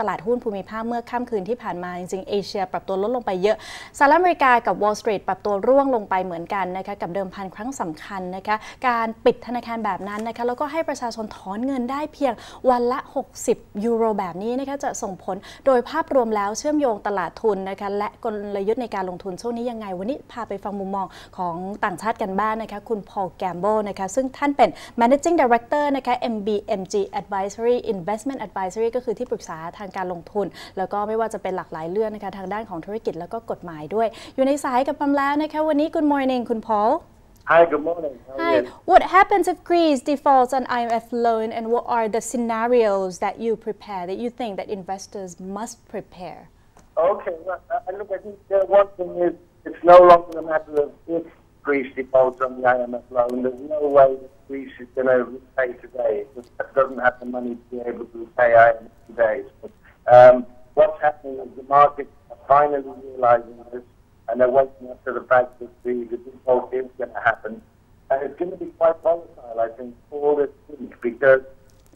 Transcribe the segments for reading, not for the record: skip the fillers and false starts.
ตลาดหุ้นภูมิภาคเมื่อค่ำคืนที่ผ่านมาจริงๆเอเชียปรับตัวลดลงไปเยอะสหรัฐอเมริกากับ Wall Street ปรับตัวร่วงลงไปเหมือนกันนะคะกับเดิมพันครั้งสำคัญนะคะการปิดธนาคารแบบนั้นนะคะแล้วก็ให้ประชาชนถอนเงินได้เพียงวันละ60 ยูโรแบบนี้นะคะจะส่งผลโดยภาพรวมแล้วเชื่อมโยงตลาดทุนนะคะและกลยุทธ์ในการลงทุนช่วงนี้ยังไงวันนี้พาไปฟังมุมมองของต่างชาติกันบ้างนะคะคุณพอล แกมโบนะคะซึ่งท่านเป็น Managing Director นะคะ MBMG Advisory Investment Advisory ก็คือที่ปรึกษาทางการลงทุนแล้วก็ไม่ว่าจะเป็นหลากหลายเรื่องนะคะทางด้านของธุรกิจแล้วก็กฎหมายด้วยอยู่ในสายกับปั๊มแล้วนะคะวันนี้ Good morning คุณพอลHi, good morning. Hi. What happens if Greece defaults on IMF loan, and what are the scenarios that you prepare, that you think that investors must prepare? Okay, well, look, I think one thing is it's no longer a matter of if Greece defaults on the IMF loan. There's no way that Greece is going to repay today. It just doesn't have the money to be able to repay IMF today. But, what's happening is the markets are finally realizing this. And they're waking up to the fact that the default is going to happen. And it's going to be quite volatile, I think, all this week, because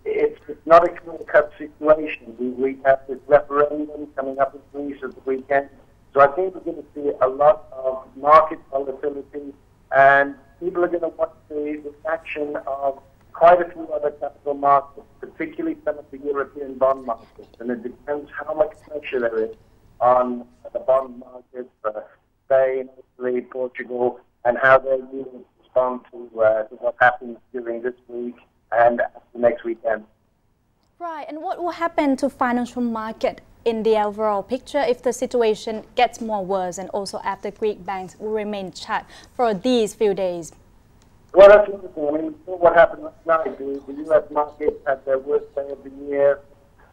it's not a clear-cut situation. We have this referendum coming up in Greece at the weekend. So I think we're going to see a lot of market volatility, and people are going to watch the action of quite a few other capital markets, particularly some of the European bond markets. And it depends how much pressure there is on the bond markets for Spain, Italy, Portugal, and how their units respond to what happens during this week and the next weekend. Right, and what will happen to financial market in the overall picture if the situation gets more worse and also after Greek banks will remain shut for these few days? Well, that's interesting. I mean, we saw what happened last night. The U.S. market had their worst day of the year.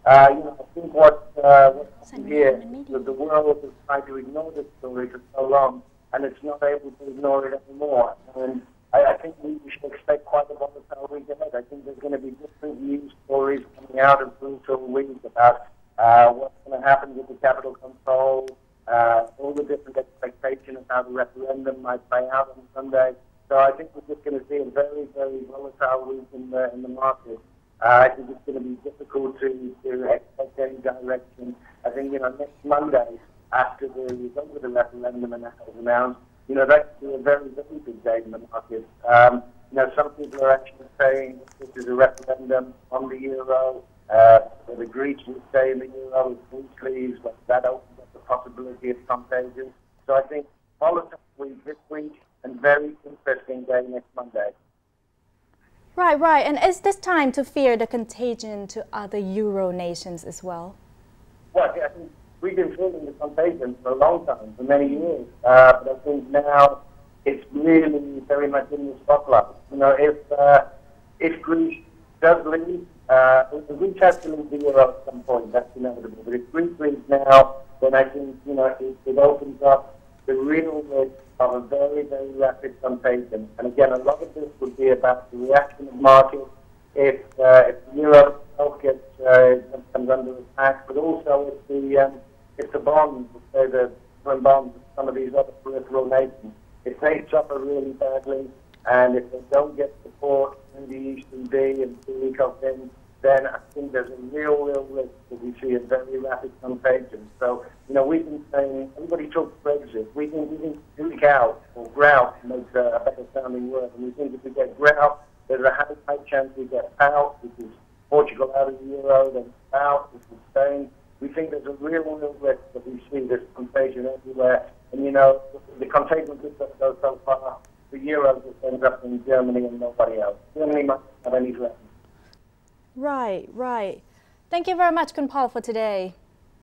I think what happened here is that the world is trying to ignore this story for so long, and it's not able to ignore it anymore. And I think we should expect quite a volatile week ahead. I think there's going to be different news stories coming out of brutal weeks about what's going to happen with the capital control, all the different expectations of how the referendum might play out on Sunday. So I think we're just going to see a very, very volatile week in the market. I think it's going to be difficult to expect any direction. I think, next Monday, after the result of the referendum and that was announced, that could be a very, very big day in the market. Some people are actually saying this is a referendum on the euro, the Greeks will stay in the euro with Greece leaves, but that opens up the possibility of contagion. So I think volatile week this week and very interesting day next Monday. Right. And is this time to fear the contagion to other Euro nations as well? Well, I think we've been feeling the contagion for a long time, for many years. But I think now it's really very much in the spotlight. If Greece does leave, Greece has to leave the Euro at some point, that's inevitable. But if Greece leaves now, then I think, it opens up the real risk of a very, very rapid contagion. And again, a lot of this would be about the reaction of markets if the euro itself comes under attack, but also if the bonds, say the foreign bonds of some of these other peripheral nations, if they suffer really badly, and if they don't get support in the ECB and the ECOFIN, then I think there's a real risk that we see a very rapid contagion. So, we've been saying, everybody talks Brexit. We think Greek out, or grout makes a better sounding word. And we think if we get grout, there's a high chance we get out, which is Portugal out of the euro, then out, which is Spain. We think there's a real risk that we see this contagion everywhere. And, the contagion just doesn't go so far. The euro just ends up in Germany and nobody else. Germany might not have any threat. Right. Thank you very much, Kun Paul, for today.